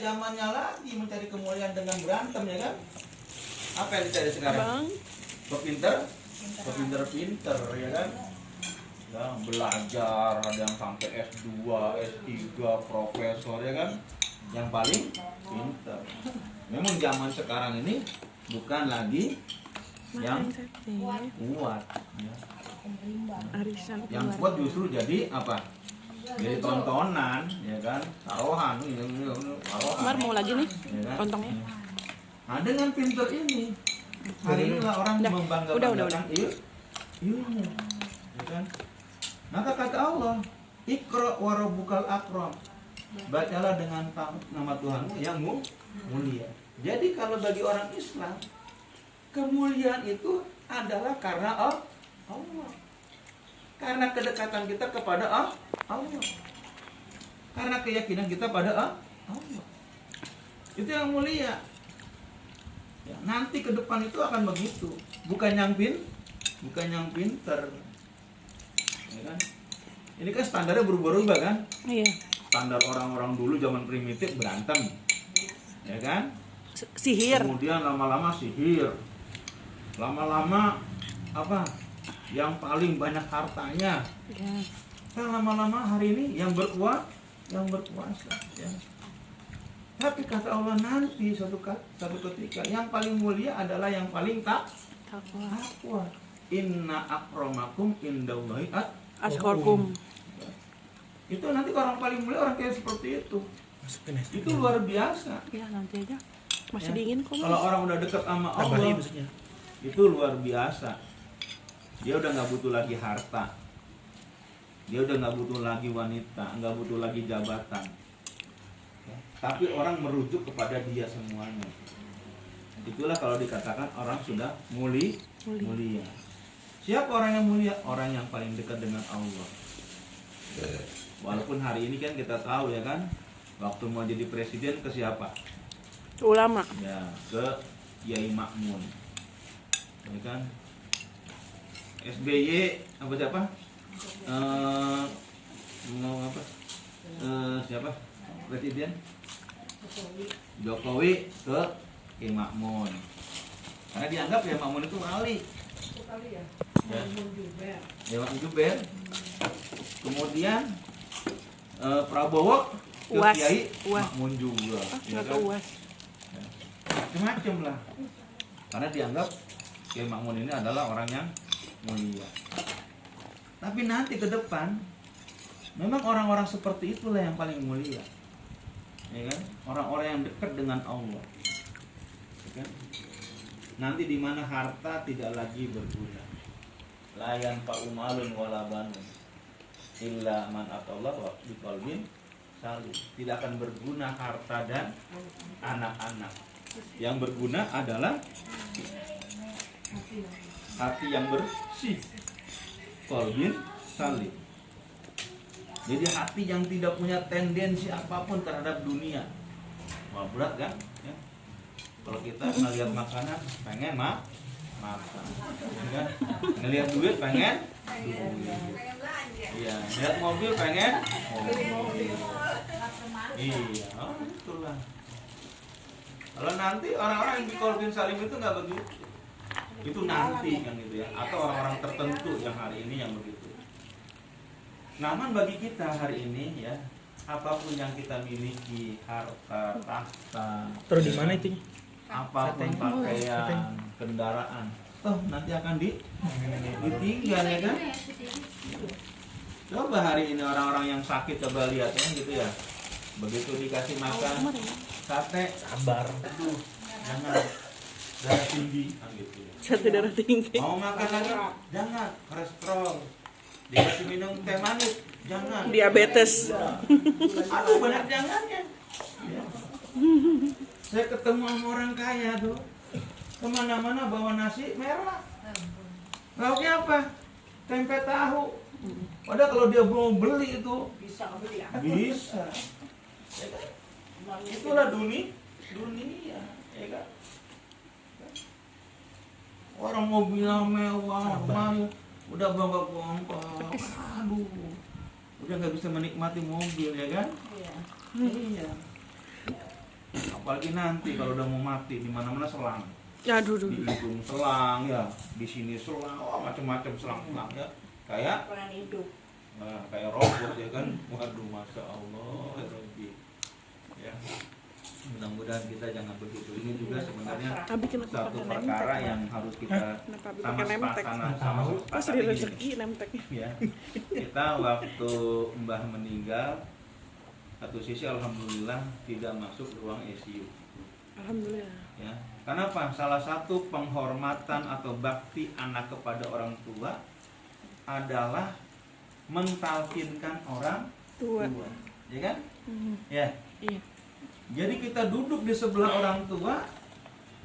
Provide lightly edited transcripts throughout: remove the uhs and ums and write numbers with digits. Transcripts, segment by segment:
zamannya lagi mencari kemuliaan dengan berantem, ya kan? Apa yang dicari sekarang? Pinter, ya kan? Yang belajar, ada yang sampai S2, S3, profesor, ya kan? Yang paling pinter. Memang zaman sekarang ini bukan lagi yang kuat, ya. Yang kuat justru jadi apa? Jadi tontonan, ya kan? Taruhan, Mar mau lagi nih, ya kan? lontongnya. Nah, dengan pinter ini, hari inilah orang membanggakan ilmu, ya kan? Maka kata Allah, Iqra wa rabbukal akram. Bacalah dengan nama Tuhanmu yang mulia. Jadi kalau bagi orang Islam, kemuliaan itu adalah karena Allah. Karena kedekatan kita kepada Allah. Karena keyakinan kita pada Allah. Itu yang mulia. Ya, nanti ke depan itu akan begitu. Bukan yang pinter. Ya kan? Ini kan standarnya berubah-ubah kan? Iya. Standar orang-orang dulu zaman primitif berantem. Ya kan? Sihir. Kemudian lama-lama sihir. Lama-lama apa? Yang paling banyak hartanya. Ya. Kan lama-lama hari ini yang berkuasa, ya. Tapi kata Allah nanti satu ketika yang paling mulia adalah yang paling takwa. Inna akramakum indallahi Askorkum. Itu nanti orang paling mulia orang kayak seperti itu. Itu luar biasa. Ya nanti aja. Masih Ya. dingin kok. Kalau orang udah dekat sama Allah, itu luar biasa. Dia udah nggak butuh lagi harta. Dia udah nggak butuh lagi wanita, nggak butuh lagi jabatan. Ya. Tapi orang merujuk kepada dia semuanya. Itulah kalau dikatakan orang sudah mulia. Siapa orang yang mulia? Orang yang paling dekat dengan Allah. Walaupun hari ini kan kita tahu ya kan, waktu mau jadi presiden ke siapa? Ulama. Ya, ke Kiai Ma'mun. Ya kan? SBY apa siapa? Siapa? Presiden? Jokowi ke Kiai Ma'mun. Karena dianggap ya Ma'mun itu wali. Ya. Ma'mun Juber. Kemudian Prabowo ke Uas. Kiai Ma'mun juga. Ya kan? Uas. Macam-macam lah. Karena dianggap Kiai Ma'mun ini adalah orang yang mulia. Tapi nanti ke depan memang orang-orang seperti itulah yang paling mulia. Ya kan? Orang-orang yang dekat dengan Allah. Ya kan? Nanti di mana harta tidak lagi berguna. La yanfa'u malun wala banun illa man atallaha biqalbin salim. Tidak akan berguna harta dan anak-anak. Yang berguna adalah hati yang bersih, qalbin salim. Jadi hati yang tidak punya tendensi apapun terhadap dunia. Wah, berat kan? Ya. Kalau kita ngelihat makanan pengen makan, kan? Ngelihat duit pengen duit. Iya, ngelihat mobil pengen mobil. Iya, itulah. Kalau nanti orang-orang yang di qalbin salim itu nggak begitu. Itu nanti kan gitu ya, atau orang-orang tertentu yang hari ini yang begitu. Namun bagi kita hari ini ya, apapun yang kita miliki, harta, tahta, terus di mana itu? apapun pakaian, kendaraan, nanti akan ditinggal ya kan? Coba hari ini orang-orang yang sakit coba lihat ya gitu ya. Begitu dikasih makan sate, Sabar. aduh, jangan darah tinggi kan gitu ya. Satu darah tinggi. Mau makan lagi? Jangan, kolesterol. Dikasih minum teh manis? Jangan. Diabetes. Ya. Aduh, banyak jangannya. Ya. Saya ketemu sama orang kaya tuh, kemana-mana bawa nasi merah. Lauknya apa? Tempe tahu. Padahal kalau dia mau beli itu bisa. Ya kan? Itulah dunia, ya kan? Orang mobilnya mewah, udah bangga-bangga, aduh, udah nggak bisa menikmati mobil ya kan? Iya. apalagi nanti kalau udah mau mati di mana-mana selang. Aduh, Di hidung selang ya, di sini selang, macam-macam selang-selang ya. Kayak kayak robot ya kan. Waduh, Masya Allah ya Rabbi. Ya. Mudah-mudahan kita jangan begitu. Ini juga sebenarnya Abi kenapa satu pakai perkara nemtek? yang harus kita Kenapa Abi sama pakai nemtek? sama Pas sepakati di gini. rezeki nemteknya. Ya. Kita waktu Mbah meninggal, satu sisi alhamdulillah tidak masuk ruang ICU. Alhamdulillah. Ya. Karena apa? Salah satu penghormatan atau bakti anak kepada orang tua adalah mentalkinkan orang Tua. tua. Ya kan? Hmm. Ya. Iya. Jadi kita duduk di sebelah orang tua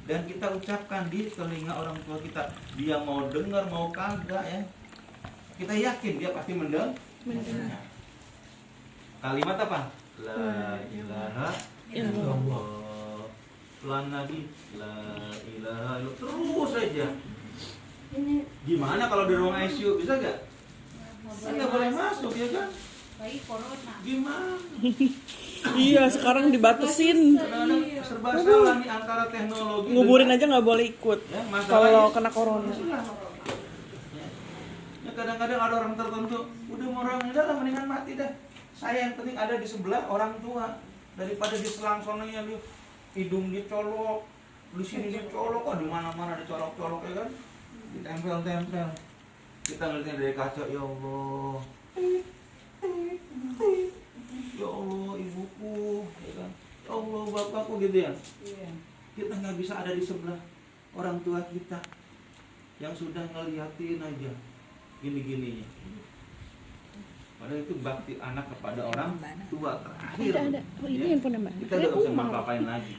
dan kita ucapkan di telinga orang tua kita, dia mau dengar mau kagak ya, kita yakin dia pasti mendengar. Kalimat apa? La ilaha illallah. Pelan lagi, la ilaha illallah. Terus saja. Gimana kalau di ruang ICU, bisa gak? Nggak boleh masuk ya kan? Gimana? Iya, sekarang dibatasin. Kadang-kadang serba salah nih antara teknologi. Nguburin dengan- aja nggak boleh ikut. Ya, masalahnya- Kalau kena corona. Ya, kadang-kadang ada orang tertentu udah mau orang udah lah mendingan mati dah. Saya yang penting ada di sebelah orang tua daripada di selang sononya dia hidung dicolok, di sini dicolok, kok di mana-mana dicolok-colok ya kan, ditempel-tempel. Kita ngeliatnya dari kaca, ya Allah, ya Allah ibuku, ya kan, ya Allah bapakku gitu ya. Kita nggak bisa ada di sebelah orang tua kita yang sudah ngeliatin aja gini-gininya. Padahal itu bakti anak kepada orang tua terakhir. Ada. Oh, ini Ya. handphone Mbak. Kita udah bisa ngapain lagi.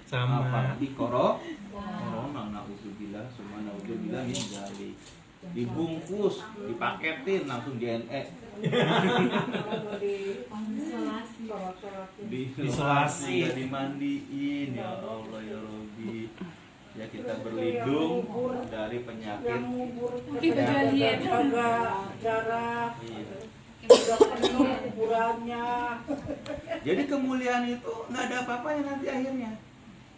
Sama. Apalagi corona, naudzubillah, semua naudzubillah min dzalik. Dibungkus, dipaketin langsung JNE. Isolasi. Ya, dimandiin ya Allah ya Rabbi. Ya kita berlindung dari penyakit. Kagak jarak, Iya. udah penuh kuburannya. Jadi kemuliaan itu nggak ada apa-apanya nanti akhirnya,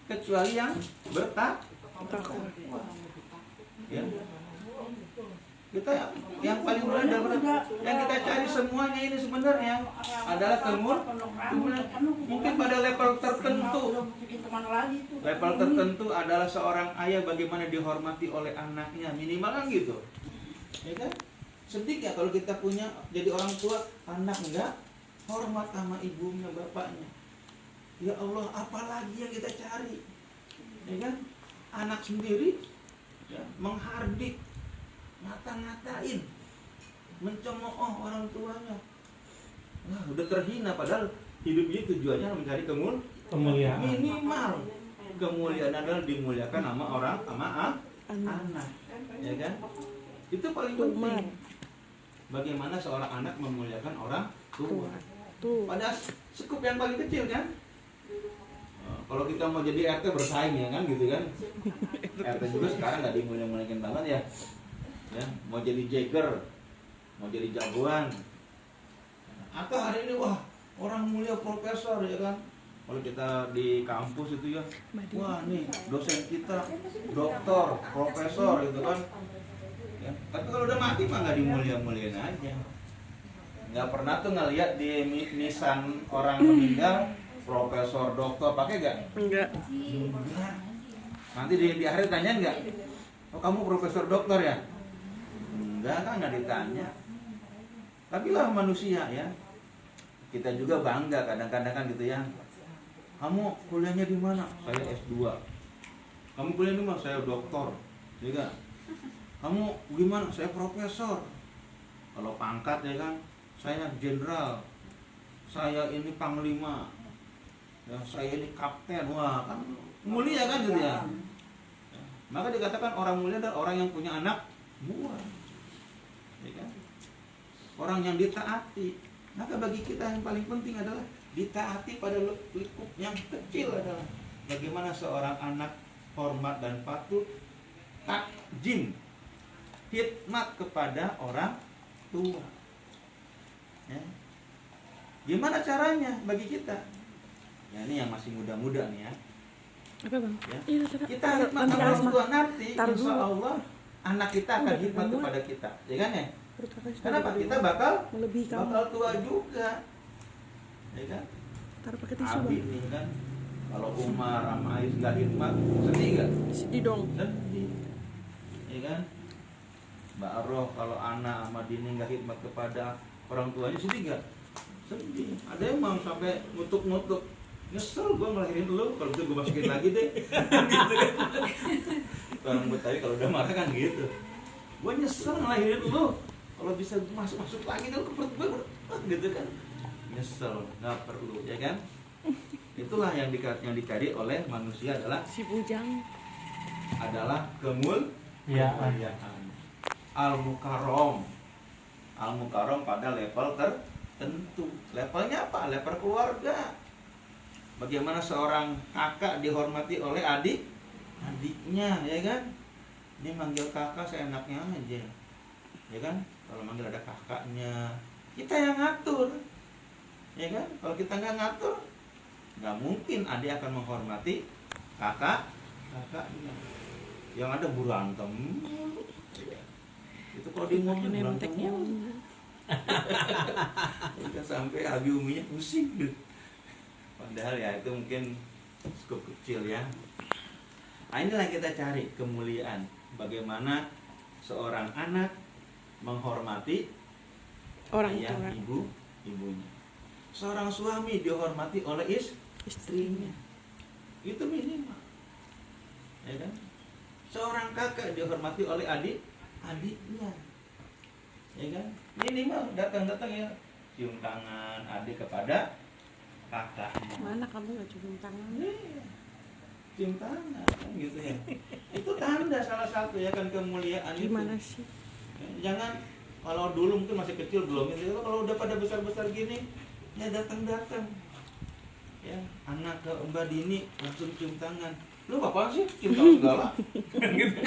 kecuali yang bertakwa. Ya. Kita yang paling mulia adalah yang kita cari semuanya ini sebenarnya adalah kemuliaan. Mungkin pada level tertentu. Level tertentu adalah seorang ayah bagaimana dihormati oleh anaknya, minimal kan gitu. Ya kan? Sedih ya kalau kita punya jadi orang tua, anak enggak hormat sama ibunya, bapaknya. Ya Allah, apalagi yang kita cari? Ya kan? Anak sendiri ya, menghardik, ngata-ngatain, mencemooh orang tuanya. Nah, udah terhina padahal hidup ini tujuannya mencari Kemuliaan. minimal kemuliaan adalah dimuliakan sama orang sama anak, ya kan? Itu paling penting. Bagaimana seorang anak memuliakan orang tua. Tuh. Pada skup yang paling kecil kan? Kalau kita mau jadi RT bersaing ya kan gitu kan? RT juga sekarang nggak dimuliakan banget ya. Ya, mau jadi Jagger, mau jadi jagoan. Atau hari ini wah orang mulia profesor ya kan? Kalau kita di kampus itu ya, wah nih dosen kita doktor, profesor gitu kan. Ya, tapi kalau udah mati mah nggak dimulia-muliain aja. Nggak pernah tuh ngeliat di nisan orang meninggal profesor, doktor pakai nggak? Enggak. Enggak. Nanti di akhir tanya nggak? Oh kamu profesor doktor ya? Enggak kan nggak ditanya. Tapi lah manusia ya. Kita juga bangga kadang-kadang kan gitu ya. Kamu kuliahnya di mana? Saya S2. Kamu kuliah di mana? Saya doktor. Ya kan? Kamu gimana? Saya profesor. Kalau pangkat ya kan, saya jenderal. Saya ini panglima. Ya, saya ini kapten. Wah, kan mulia kan gitu ya. Maka dikatakan orang mulia adalah orang yang punya anak buah. Ya kan? Orang yang ditaati. Maka bagi kita yang paling penting adalah ditaati pada lingkup yang kecil adalah bagaimana seorang anak hormat dan patuh, takjim, khidmat kepada orang tua. Ya. Gimana caranya bagi kita? Ya ini yang masih muda-muda nih ya. Apa bang? Ya. Iya, Kita khidmat nanti sama orang asma. tua nanti, Taruh insya dulu. Allah anak kita akan Udah, khidmat udah. kepada kita, ya kan ya? Perut kakak sudah Kenapa? gede. Kita bakal Melebihi kamu. tua juga, ya kan? Taruh pakai tisu Abi bang. nih kan, kalau Umar sama Ais nggak khidmat, sedih nggak? Sedih dong. Sedih, ya kan? Mbak Roh kalau anak sama Dini nggak khidmat kepada orang tuanya, sedih nggak? Sedih. Ada yang mau sampai ngutuk-ngutuk, nyesel gue ngelahirin lu, kalau gitu gue masukin lagi deh. Gitu kan. Orang Betawi kalau udah marah kan gitu, gue nyesel ngelahirin lu, kalau bisa masuk lagi dong ke perut gue, gitu kan. Nyesel, nggak perlu, ya kan? Itulah yang dicari oleh manusia adalah Si bujang. kemuliaan. Al-Mukarram pada level tertentu. Levelnya apa? Level keluarga. Bagaimana seorang kakak dihormati oleh adiknya, ya kan? Ini manggil kakak seenaknya aja, ya kan? Kalau manggil ada kakaknya, kita yang ngatur, ya kan? Kalau kita nggak ngatur, nggak mungkin adik akan menghormati kakaknya. Yang ada berantem. Itu kalau dia ngomong berantem Nemteknya. kan sampai abi uminya pusing gitu. Padahal ya itu mungkin cukup kecil ya. Nah inilah yang kita cari, kemuliaan. Bagaimana seorang anak menghormati Orang ayah, tua. ibunya. Seorang suami dihormati oleh istrinya. Itu minimal, ya kan? Seorang kakak dihormati oleh adiknya, ya kan? Minimal datang ya, cium tangan adik kepada kakaknya. Mana kamu nggak cium tangan? Iya, cium tangan kan gitu ya. Itu tanda salah satu ya kan kemuliaan itu. Gimana sih? Jangan kalau dulu mungkin masih kecil belum itu, kalau udah pada besar gini ya datang ya anak ke Mbak Dini langsung cium tangan. Lu apaan sih cium tangan segala? Gitu.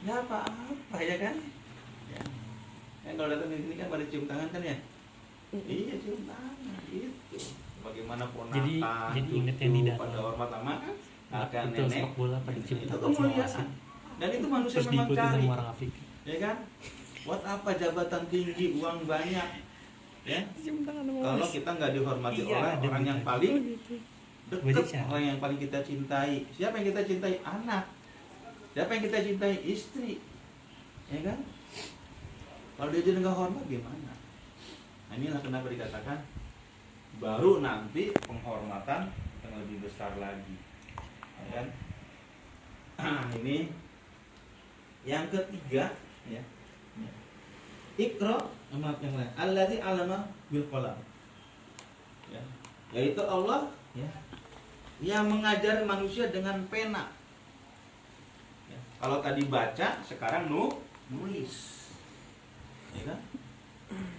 Ya apa ya kan? Ya. Kalau datang di sini kan pada cium tangan kan ya? Iya cium tangan itu. Bagaimana ponakan Jadi inget yang di pada dalam. hormat sama kakek Betul, nenek. sepak bola pada cium Itu tangan sama kemuliaan. wasit. Dan itu manusia Terus memang diikutin cari. sama orang Afrika. Ya kan? Buat apa jabatan tinggi, uang banyak? Ya. Cium tangan sama Kalau wasit. kita nggak dihormati Iya, oleh ada orang yang begitu. paling Oh, gitu. Banyak dekat, cara. orang yang paling kita cintai. Siapa yang kita cintai? Anak. Siapa yang kita cintai? Istri. Ya kan? Kalau dia jadi nggak hormat gimana? Nah, inilah kenapa dikatakan baru nanti penghormatan yang lebih besar lagi. Ya kan? Ini yang ketiga ya. Iqra amat yang lain. Allazi 'allama bil qalam. Ya. Yaitu Allah ya, yang mengajari manusia dengan pena. Ya. Kalau tadi baca, sekarang nulis. Ya kan?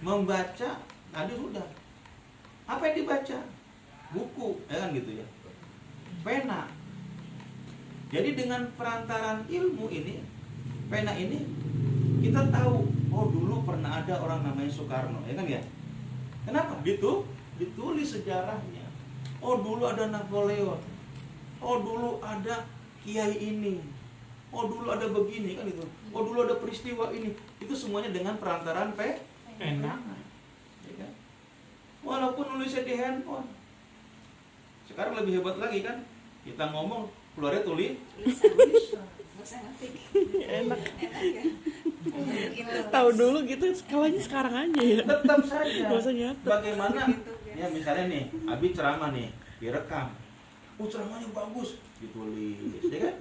Membaca tadi sudah. Apa yang dibaca? Buku, ya kan gitu ya. Pena. Jadi dengan perantaran ilmu ini, pena ini kita tahu, oh dulu pernah ada orang namanya Soekarno, ya kan ya? Kenapa? Ditulis sejarahnya. Oh dulu ada Napoleon. Oh dulu ada kiai ini. Oh dulu ada begini kan itu. Oh dulu ada peristiwa ini. Itu semuanya dengan perantaran pena. Ya kan? Walaupun nulisnya di handphone. Sekarang lebih hebat lagi kan? Kita ngomong keluarnya tulisan. Enak. Tahu dulu gitu, skalanya sekarang aja ya. Tetap saja. Nggak usah nyatet. Bagaimana? Ya misalnya nih, Abi ceramah nih, direkam. Oh ceramahnya bagus, ditulis, ya kan?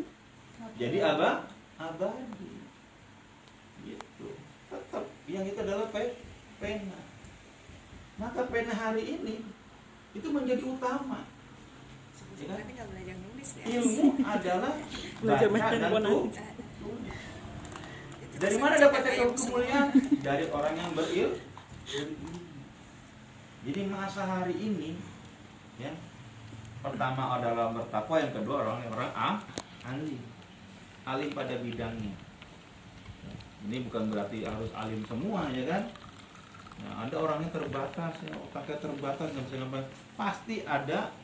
Jadi abadi. Gitu. Tetap yang itu adalah pena. Maka pena hari ini itu menjadi utama. Ya kan? Tapi nggak belajar nulis ya. Ilmu adalah Belajar baca main dan handphone tulis. Dari mana dapatnya kemuliaan? Dari orang yang berilmu. Jadi masa hari ini, ya, pertama adalah bertakwa, yang kedua orang alim, alim pada bidangnya. Ini bukan berarti harus alim semua, ya kan? Nah, ada orangnya terbatas, ya, otaknya terbatas, nggak bisa ngapain. Pasti ada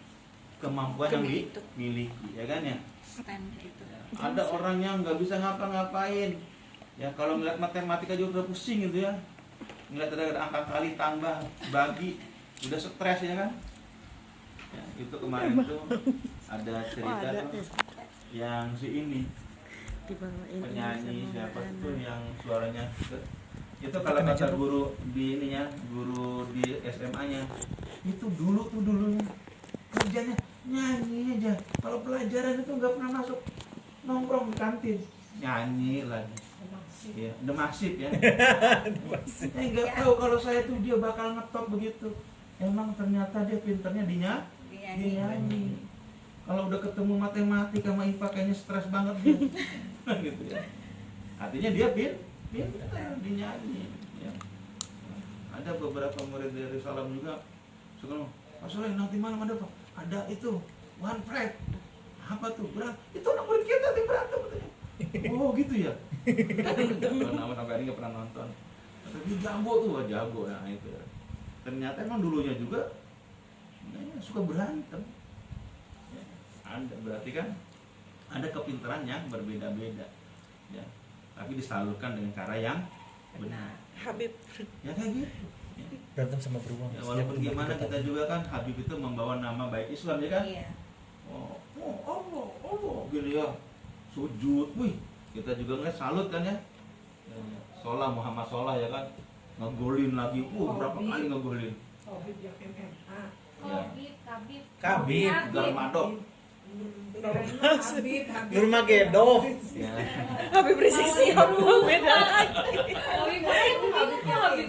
kemampuan yang dimiliki, ya kan ya. Stand gitu. Ada orang yang nggak bisa ngapa-ngapain, ya kalau ngeliat matematika juga udah pusing gitu ya, ngeliat ada angka kali tambah bagi udah stres ya kan. Ya, itu kemarin tuh ada cerita ada tuh ya. yang si ini Dibawain penyanyi sama siapa makanan. tuh yang suaranya itu kalau kata guru di ininya, guru di SMA-nya itu dulunya kerjanya nyanyi aja, kalau pelajaran itu nggak pernah masuk nongkrong di kantin, nyanyi lagi ya, demasif ya. Nggak tahu kalau saya tuh dia bakal ngetop begitu, emang ternyata dia pinternya dinyanyi. Kalau udah ketemu matematika sama IPA kayaknya stres banget dia. Gitu ya. Artinya dia pintar dinyanyi ya. Ada beberapa murid dari Salam juga suka ngomong, Pak Soleh nanti malam ada Pak, ada itu one fret apa tuh itu anak murid kita yang berantem katanya. Oh gitu ya. Nama sampai hari nggak pernah nonton. Tapi jago tuh, jago ya itu ya. Ternyata emang dulunya juga suka berantem. Ada berarti kan ada kepintaran yang berbeda-beda ya, tapi disalurkan dengan cara yang benar Habib. ya kayak gitu ya. Berantem sama beruang. Ya, walaupun gimana kita juga kan Habib itu membawa nama baik Islam ya kan. Iya. Allah gini ya, sujud, wih kita juga ngeliat salut kan ya. Sholah Muhammad Sholah ya kan, ngegolin lagi, berapa kali ngegolin Habib yang MMA. ya. Kabib. Garmadok Habib Nurmagedov. ya. Habib Rizik Sihab beda lagi.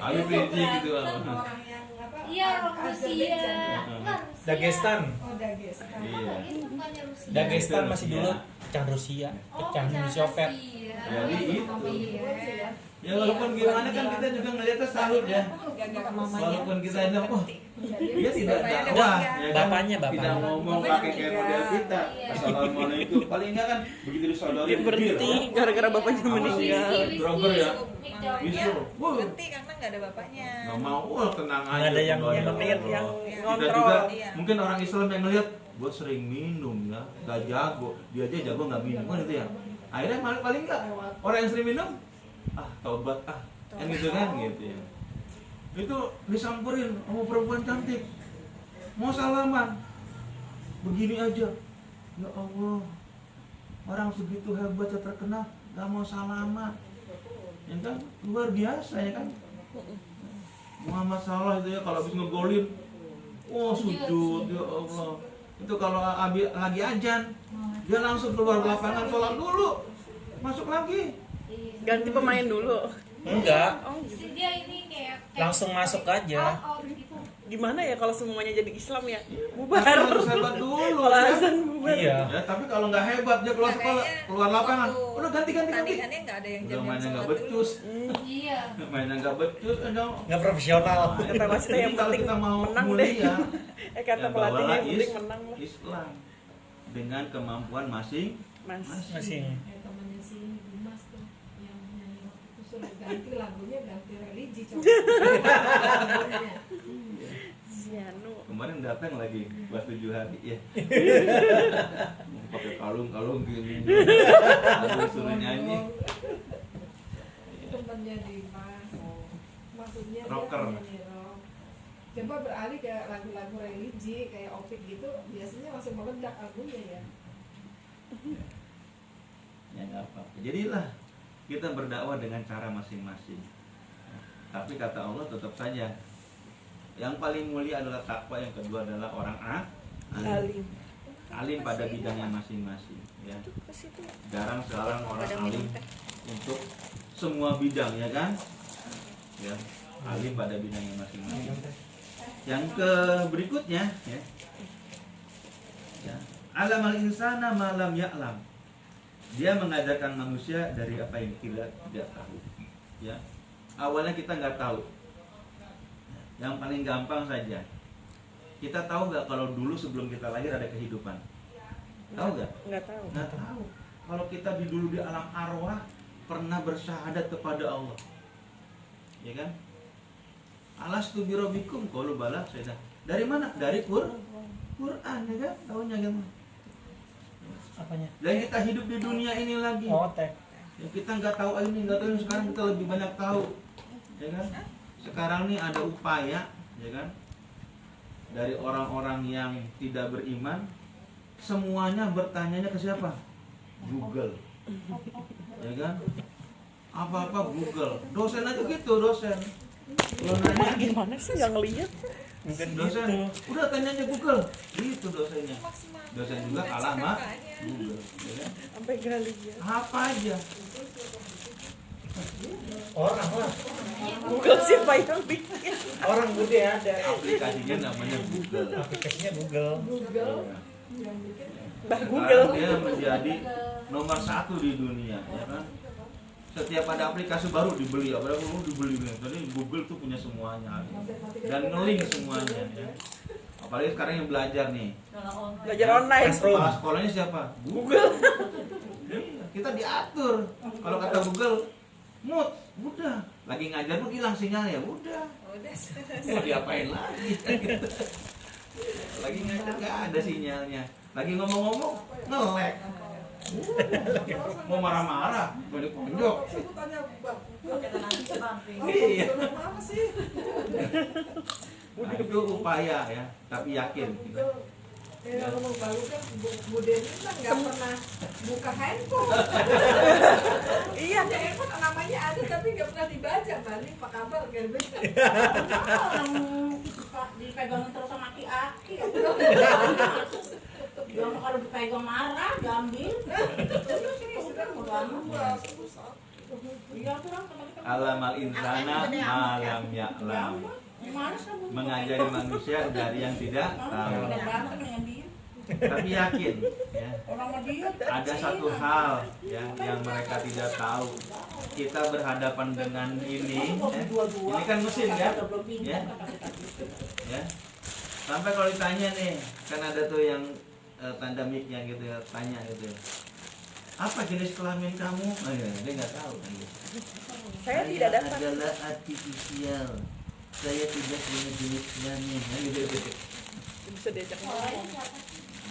Habib Rizik gitu lah. orang yang apa? Iya, orang Rusia. Enggak, Rusia. Dagestan. Oh, Dagestan. Iya. Bukannya Rusia. Dagestan masih Rusia. dulu pecah Rusia, Oh, pecah Uni jangan Soviet. Rusia. Jadi itu. Iya. Ya walaupun gimana kan kita juga ngeliatnya salut ya. Walaupun kita bilang, wah dia tidak dakwah ya kan? Bapaknya. Tidak ngomong pakai kayak model kita. Iya. Assalamualaikum. Paling enggak kan begitu disodori Dia berhenti gara-gara bapaknya Sama meninggal. si Droger ya. Iya. Bisu. Wah, Berhenti karena nggak ada bapaknya. nggak mau, wah tenang aja. Nggak ada yang pembawa nyemetin, Allah. yang Kita ngontrol. juga Iya. mungkin orang Islam yang ngeliat gue sering minum ya, gak jago, dia aja jago nggak minum kan itu ya. Akhirnya paling nggak orang yang sering minum, taubat kan gitu kan gitu ya. Itu disamperin sama perempuan cantik, mau salaman, begini aja, ya Allah, orang segitu hebat ya terkenal, nggak mau salaman, ya kan luar biasa ya kan. Muhammad Salah itu ya kalau habis ngegolin, sujud ya Allah. Itu kalau lagi ajan, dia langsung keluar lapangan sholat dulu, masuk lagi. Ganti pemain dulu. Enggak, Oh, gitu. Dia ini kayak langsung masuk aja. out gitu. Gimana ya kalau semuanya jadi Islam ya? Tapi Bubar. harus hebat dulu. Kalau Ya. azan bubar. Iya. Ya, tapi kalau nggak hebat dia keluar sekolah, keluar lapangan, udah ganti. Tandingannya nggak ada yang Udah jam mainnya nggak sholat becus, dulu. Iya. mainnya nggak becus, Nggak profesional. Kata wasit yang kalau penting kita mau menang deh. mulia, Kata ya pelatih bawalah yang penting menang lah. Islam dengan kemampuan masing. Mas. Masih. Temannya si Dimas tuh yang nyanyi waktu itu suruh ganti lagunya, ganti religi coba. Lagunya. Sianu. Kemarin datang lagi buat 7 hari ya. Pakai kalung gini. Lalu suruh nyanyi. Temannya Dimas. Maksudnya Rocker. dia nyanyi rock. Coba beralih ke lagu-lagu religi kayak Opik gitu, biasanya langsung meledak lagunya ya. Ya nggak apa-apa. Jadilah kita berdakwah dengan cara masing-masing. Tapi kata Allah tetap saja yang paling mulia adalah takwa, yang kedua adalah orang alim. Alim pada bidangnya masing-masing. Ya. Jarang sekarang orang alim untuk semua bidang ya kan? Ya, alim pada bidangnya masing-masing. Yang ke berikutnya ya. Ya. Alamal insana malam ya'lam. Dia mengajarkan manusia dari apa yang kita tidak tahu. Ya. Awalnya kita nggak tahu. Yang paling gampang saja. Kita tahu nggak kalau dulu sebelum kita lahir ada kehidupan? Tahu nggak? Nggak tahu. Nggak tahu. Kalau kita dulu di alam arwah pernah bersyahadat kepada Allah, ya kan? Alastu birabbikum qalu bala. Dari mana? Dari Quran ya kan, tahunya gitu. Apanya? Dan kita hidup di dunia ini lagi. Otek. Ya, kita nggak tahu ini, nggak tahu ini, sekarang kita lebih banyak tahu, ya kan? Sekarang nih ada upaya, ya kan? Dari orang-orang yang tidak beriman, semuanya bertanyanya ke siapa? Google, ya kan? Apa-apa Google. Dosen aja gitu, dosen. Kalau nanya, Gimana sih nggak ngelihat? Mungkin dosen, gitu. udah tanyanya Google, gitu dosennya. Maksimal. Dosen juga kalah sama Google, ya kan? Sampai nggak lihat. Apa aja? Orang lah. Google siapa yang bikin? Orang bude ada. Aplikasinya namanya Google. Aplikasinya Google. Google yang bikin Bah Sekarang Google. dia menjadi nomor 1 di dunia, ya kan? Setiap ada aplikasi baru dibeli, apalagi dibeli. Jadi Google tuh punya semuanya dan ngelink semuanya, ya. Apalagi sekarang yang belajar nih, Belajar online. kepala sekolahnya siapa? Google. Iya, kita diatur. Kalau kata Google, mute, udah. Lagi ngajar pun hilang sinyalnya, udah. Udah. Mau diapain lagi? Lagi ngajar nggak ada sinyalnya. Lagi ngomong-ngomong nge-lag. Mau marah-marah, mau diponjok. sebutannya bang. Iya. Apa sih? Nah, itu upaya ya, tapi yakin. Google. Ngomong baru kan Bu Deni kan nggak pernah buka handphone. Iya. Punya handphone namanya ada tapi nggak pernah dibaca. Balik apa kabar kan? Orang dipegang terus sama aki-aki. Yang kalau dipegang marah, diambil. Terus kan udah iya tuh orang teman-teman. Alamal insana malam ya'lam. Gimana sih? Mengajari manusia dari yang tidak tahu. Udah berantem dengan dia. Tapi yakin ya, Orang sama dia. ada satu hal yang mereka tidak tahu. Kita berhadapan dengan ini, ya. Ini kan mesin kan? Ya. Ya. Sampai kalau ditanya nih, kan ada tuh yang tanda mic-nya gitu ya, tanya gitu ya. Apa jenis kelamin kamu? Oh, ya, dia nggak tahu kan gitu. Saya tidak dapat. adalah artifisial. Saya tidak punya jenis kelamin. Nah, gitu. Bisa diajak ngomong.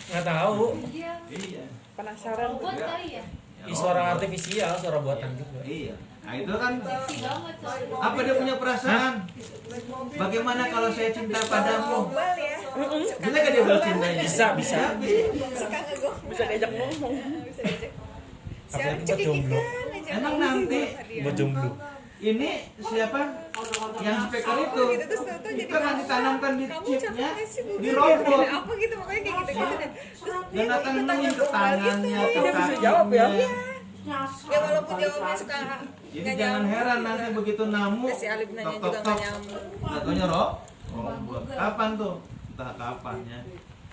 Nggak tahu. Iya. Iya. Penasaran. Robot kali ya? Ih, suara artifisial, suara buatan juga. Iya. Nah, itu kan Seksi banget soalnya. apa dia punya perasaan? Bagaimana kalau saya cinta padamu? Global ya. Bisa kan dia bilang cintanya? Bisa, bisa. Suka ngegok. Bisa diajak ngomong. Bisa diajak. Apalagi buat Siapa jomblo. cekikikan aja. Emang nanti Buat jomblo. ini siapa yang speaker itu? Gitu terus tuh jadi Itu kan ditanamkan di kamu chipnya capek sih Bu? di robot. Apa gitu makanya kayak gitu-gitu deh. Terus Dan akan ikutan nengin ke ngegombal tangannya, gitu. ke Dia bisa jawab ya. kakinya. Ya walaupun jawabnya suka Jadi nggak jangan nyambung heran juga. nanti begitu namu Terus si Alif nanya tok juga tok nggak tok. nyambung. Nggak taunya roh. Kapan tuh? Entah kapan ya.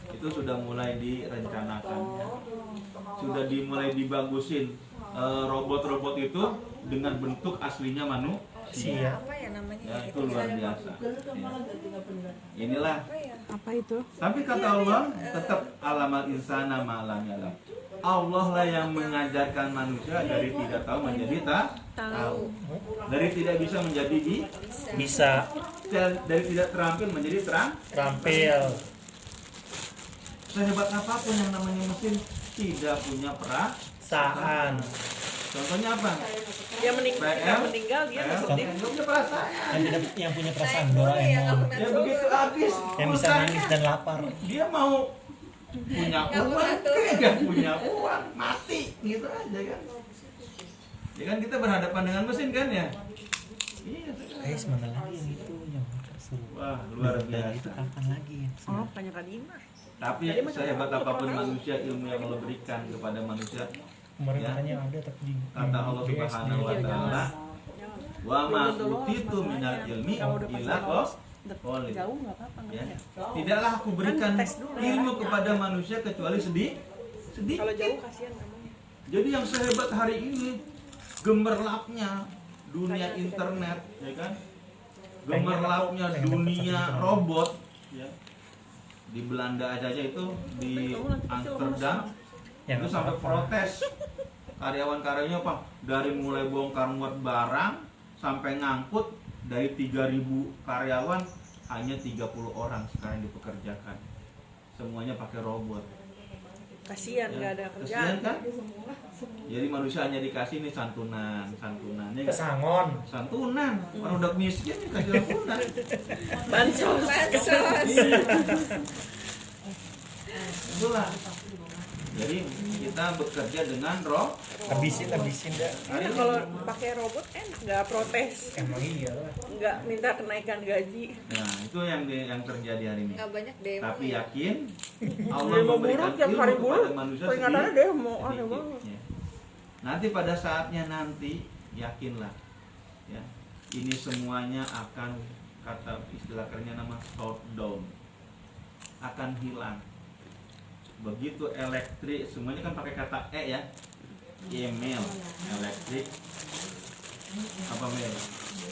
Itu sudah mulai direncanakan ya. Sudah dimulai dibagusin robot-robot itu dengan bentuk aslinya manusia. Apa ya namanya? Ya, ya, itu luar biasa. Ya. Inilah. Apa ya? Apa itu? Tapi kata Allah tetap alamal insana ma'lam yalam. Allah lah yang mengajarkan manusia dari tidak tahu menjadi tahu. Dari tidak bisa menjadi Bisa. dari tidak terampil menjadi Terampil. Sehebat apapun yang namanya mesin tidak punya Saan. Contohnya apa? Dia meninggal dia PM, masuk nggak punya perasaan. Yang punya perasaan Naik mulu ya, nggak Doraemon. pernah Ya turun. begitu habis. Yang bisa urusannya. nangis dan lapar. Dia mau punya Nggak uang, pernah turun. nggak punya uang, mati gitu aja kan. Ya kan kita berhadapan dengan mesin kan ya. Iya. Sebentar lagi yang itu yang seru. Wah luar Dan biasa. itu kapan lagi ya? Oh, tanya Kak Dina. Tapi sehebat apapun manusia, ilmu yang Allah berikan kepada manusia, Kemarin Ya. katanya ada tapi di kata Allah BSD. Subhanahu wa taala, wa ma utitu minal ilmi illa qalil. Jauh nggak apa-apa Ya. nggak ya? Tidaklah aku berikan Kan tes dulu ya. ilmu kepada manusia kecuali sedih. Kalau jauh kasihan namanya. Jadi yang sehebat hari ini gemerlapnya dunia internet, ya kan? Gemerlapnya dunia robot, ya. Di Belanda aja itu di Amsterdam Yang itu sampai apa-apa. protes karyawan-karyanya apa? Dari mulai bongkar muat barang sampai ngangkut dari 3.000 karyawan hanya 30 orang sekarang dipekerjakan. semuanya pakai robot. Kasihan nggak ada Kasihan kerjaan. kan? Jadi manusia hanya dikasih nih santunannya Pesangon. santunan. Orang udah miskin dikasih santunan. Bansos. Bansos. Itulah. Jadi kita bekerja dengan roh. Habisin dah. Ini kalau pakai robot enak, nggak protes, Emang iya lah. nggak minta kenaikan gaji. Nah, itu yang terjadi hari ini. Nggak banyak demo Tapi ya. yakin Allah Demo memberikan buruh tiap ilmu hari kepada buruh. manusia Peringatannya sedikit. demo, aneh banget. Ya. Nanti pada saatnya nanti yakinlah ya, ini semuanya akan, kata istilah kerennya nama shutdown, akan hilang. Begitu elektrik semuanya kan pakai kata ya, email, elektrik, apa mail,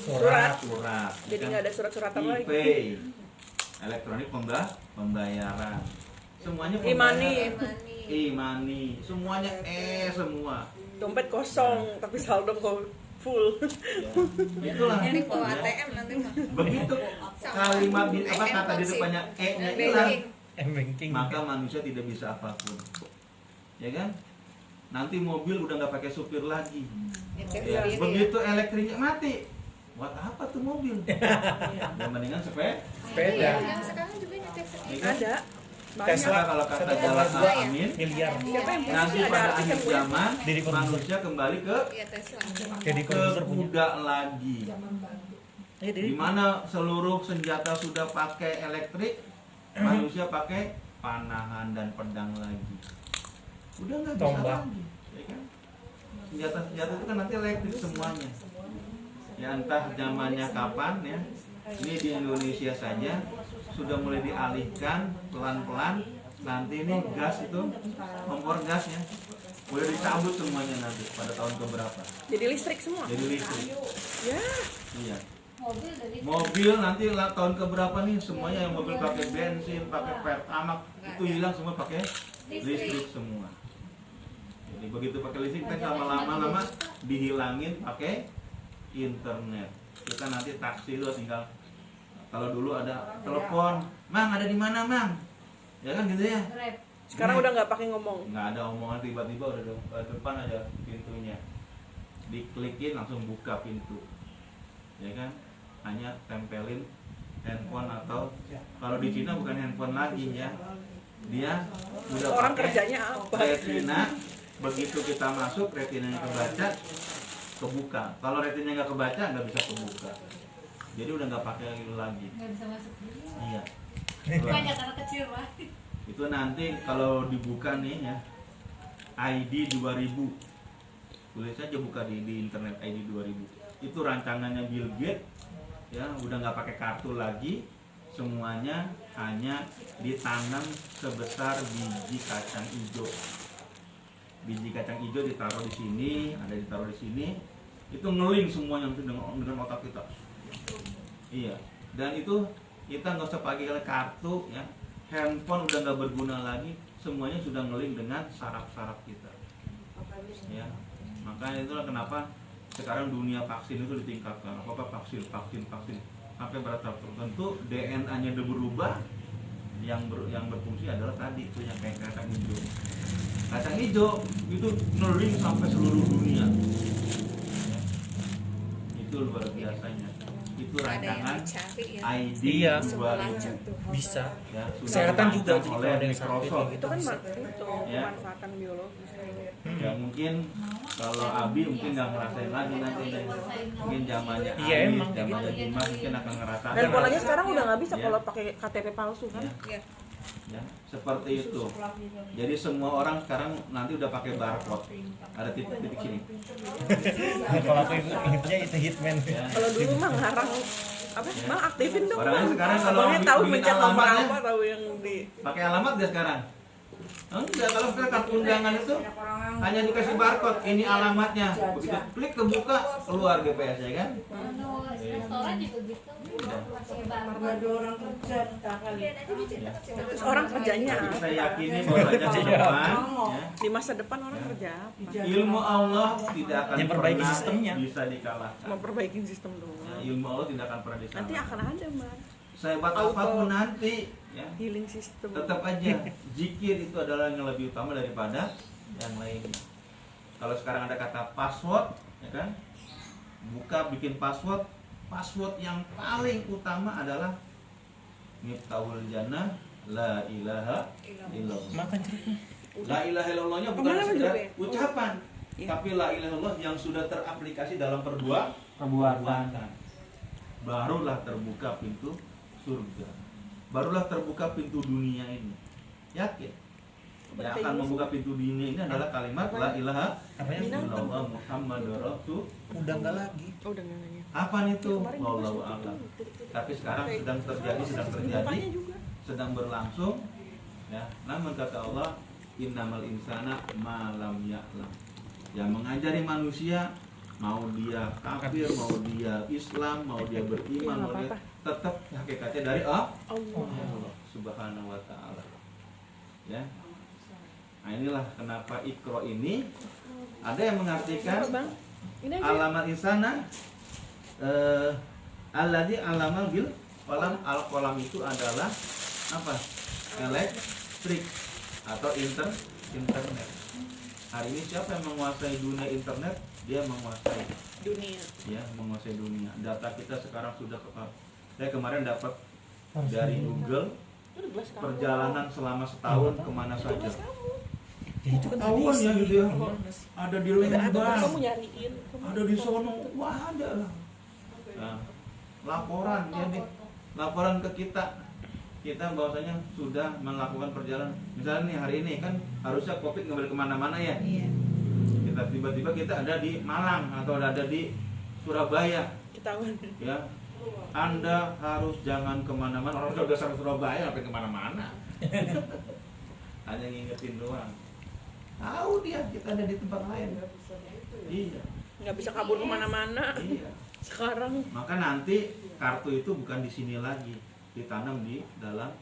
Surat. Jadi kan? nggak ada surat-suratan lagi. e-pay, elektronik pembayaran, semuanya E-money. e-money, semuanya semua. Dompet kosong tapi saldo full. Ya, itulah. Ini bawa Ya. ATM nanti mah. Begitu kalimat apa kata di depannya nya hilang, Banking. maka manusia tidak bisa apapun, ya kan? Nanti mobil udah nggak pakai supir lagi. Ya, begitu elektriknya mati, buat apa tuh mobil? Ya mendingan sepeda. Iya, yang sekarang juga nyetir sendiri. Ada. Maka Tesla. kalau kata Satu jalan Tesla ya? amin, Miliar. Siapa yang punya nanti sih? Ada pada artis akhir yang punya. zaman Diri Corbuzier. manusia kembali ke Iya, Tesla. Jadi komputer punya. kuda lagi. Zaman bantu. Iya, Di mana seluruh senjata sudah pakai elektrik, manusia pakai panahan dan pedang lagi. Udah nggak bisa Tombak. lagi, ya kan? Senjata-senjata itu kan nanti elektrik semuanya. Ya entah zamannya kapan ya. Ini di Indonesia saja sudah mulai dialihkan pelan-pelan. Nanti ini gas itu, kompor gasnya udah dicabut semuanya nanti pada tahun keberapa. Jadi listrik semua. Jadi listrik. Ya. Iya. Mobil dari Mobil nanti tahun keberapa nih semuanya yang mobil pakai bensin, pakai pertamax itu hilang semua pakai listrik semua. Jadi begitu pakai listrik kita lama-lama dihilangin pakai internet. Kita nanti taksi lu tinggal, kalau dulu ada telepon, "Mang, ada di mana, Mang?" Ya kan gitu ya. Grab. Sekarang udah nggak pakai ngomong. Nggak ada omongan, tiba-tiba udah depan aja pintunya. Diklikin langsung buka pintu. Ya kan? Hanya tempelin handphone atau kalau di Cina bukan handphone lagi ya. Dia udah Orang pakai kerjanya apa? retina. Begitu kita masuk, retinanya kebaca, kebuka. Kalau retinanya nggak kebaca, nggak bisa kebuka. Jadi udah nggak pakai lagi. Nggak bisa masuk. Iya. Banyak anak kecil lah. Itu nanti kalau dibuka nih ya, ID 2000. Boleh saja buka di internet ID 2000. Itu rancangannya Bill Gates. Ya, udah nggak pakai kartu lagi. Semuanya hanya ditanam sebesar biji kacang hijau. Biji kacang hijau ditaruh di sini, ada ditaruh di sini. Itu ngeling semuanya dengan otak kita. Iya. Dan itu kita nggak usah pakai kartu ya. Handphone udah nggak berguna lagi. Semuanya sudah ngeling dengan saraf-saraf kita. Ya. Makanya itulah kenapa sekarang dunia vaksin itu ditingkatkan. Apa vaksin. Sampai pada tahap tertentu DNA-nya udah berubah. Yang berfungsi adalah tadi itu yang kayak kacang hijau. Kacang hijau itu ngeling sampai seluruh dunia. Ya. Itu luar biasanya. Itu Ada yang rancangan dicari ya. ID Iya. 2000. Bisa. Ya, sudah Kesehatan juga dirancang jadi oleh kalau ada yang sakit Microsoft. gitu. Itu kan Bisa. itu Ya. pemanfaatan biologis. Ya mungkin kalau Abi mungkin nggak ngerasain lagi nanti deh. Mungkin zamannya Iya, Abi, emang. zamannya Dimas mungkin akan ngerasain. Dan polanya sekarang udah nggak bisa Ya. kalau pakai KTP palsu kan? Ya, Iya. ya, seperti itu. Jadi semua orang sekarang nanti udah pakai barcode. Ada titik-titik sini. Kalau aku ingetnya itu hitman. Ya. Kalau dulu mah ngarang apa? Bang aktifin dong. Orangnya Bang. sekarang kalau Abangnya tahu bikin mencet nomor alamatnya, apa, tahu yang di. Pakai alamat dia sekarang? Enggak, kalau sekarang kartu undangan itu hanya dikasih barcode, ini alamatnya. Begitu klik kebuka, keluar GPS ya kan? Restoran juga gitu. Pakai barcode. Ada orang kerja tak kali. Lihat aja di cerita Terus orang kerjanya Tapi apa? kita yakini bahwasanya ke depan ya, Di masa depan orang kerja apa? ilmu Allah tidak akan Yang perbaiki pernah sistemnya. bisa dikalahkan. Memperbaiki sistem dulu. Ya, ilmu Allah tidak akan pernah Nanti dikalahkan. akan ada, Mbak. Sehebat Auto. apapun nanti ya. Healing system. Tetap aja zikir itu adalah yang lebih utama daripada yang lainnya. Kalau sekarang ada kata password, ya kan? Bikin password yang paling utama adalah Miftahul Jannah la ilaha illallah. Makan jeruknya. La ilaha illallahnya bukan Kemana sekedar juga ya? ucapan, Iya. tapi la ilaha illallah yang sudah teraplikasi dalam perbuatan. Barulah terbuka pintu surga. Barulah terbuka pintu dunia ini. Yakin? Yang akan membuka pintu dunia ini adalah kalimat la ilaha Apanya? illallah Muhammadur Rasul. Udah enggak lagi. Oh, udah nggak nanya. Apa itu? Kemarin juga Wallahu syuting a'lam. tuh. Tapi sekarang sedang terjadi, Mukanya juga. sedang berlangsung, ya. Namun kata Allah, innamal insana ma lam ya'lam. Yang mengajari manusia, mau dia kafir, mau dia Islam, mau dia beriman, Ya, mau dia nggak tetap hakikatnya dari Allah Allah. Subhanahu wa ta'ala. Ya. Nah, inilah kenapa Iqra ini ada yang mengartikan Apa, Bang? Ini aja. alamat insana alladzi alama bil qalam. Al-qalam itu adalah apa? Elektrik atau internet. Hari ini siapa yang menguasai dunia internet? Dia menguasai, Dunia. ya, menguasai dunia. Data kita sekarang sudah saya kemarin dapat dari Google Itu udah gelas kamu. perjalanan selama setahun kemana Itu saja. gelas kamu. Ya itu kan Tahuan ya gitu ya. Ada di Ada Lembang, kamu nyariin. ada di sono, wah ada lah. Nah, laporan jadi laporan ke kita bahwasanya sudah melakukan perjalanan. Misalnya nih hari ini kan harusnya COVID nggak boleh kemana-mana ya. Iya. Kita tiba-tiba kita ada di Malang atau ada di Surabaya, Ketahuan. ya. Anda harus jangan kemana-mana. Orang udah sampai Surabaya, sampai kemana-mana. Hanya ngingetin doang. Tahu dia kita ada di tempat lain. Iya. Nggak bisa kabur kemana-mana. Iya. Sekarang Maka nanti kartu itu bukan di sini lagi, ditanam di dalam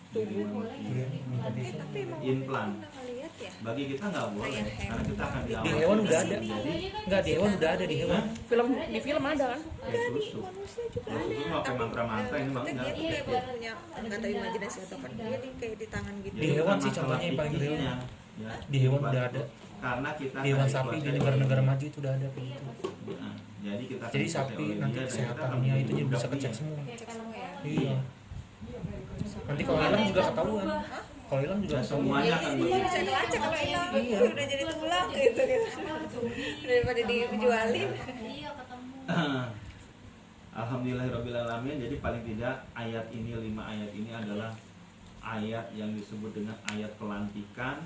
diri manusia. Tapi emang Implan. pernah ngeliat ya. Bagi kita nggak boleh, Kayak karena kita akan Di diawasi. hewan udah ada. Jadi Enggak, di hewan udah ada di hewan. di film ada kan? kayak susu. Manusia juga Susu ada. mah pakai mantra-mantra ini bang. Maksudnya dia tuh kayak punya nggak tahu imajinasi atau apa. Dia nih kayak di tangan gitu. Di hewan sih contohnya yang paling real. Ya. Di hewan udah ada. Karena kita Di hewan akan sapi di dikuasai negara-negara oleh maju itu udah ada kayak gitu. dia. Nah, jadi kita akan Jadi dikuasai sapi oleh nanti dia dan kita kesehatannya akan itu jadi bisa menghadapi kecek dia. semua. Cek semua ya. Iya. Nanti kalau hilang juga ketahuan. Kalau hilang juga Dan ketahuan. semuanya akan Iya begitu. bisa ngelacak kalau hilang. Iya. Udah jadi tulang gitu. Daripada dijualin. Iya ketemu. Alhamdulillahirrabbilalamin. Jadi paling tidak ayat ini, 5 ayat ini adalah ayat yang disebut dengan ayat pelantikan,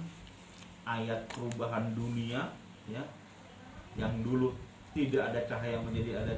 ayat perubahan dunia, ya, yang dulu tidak ada cahaya menjadi ada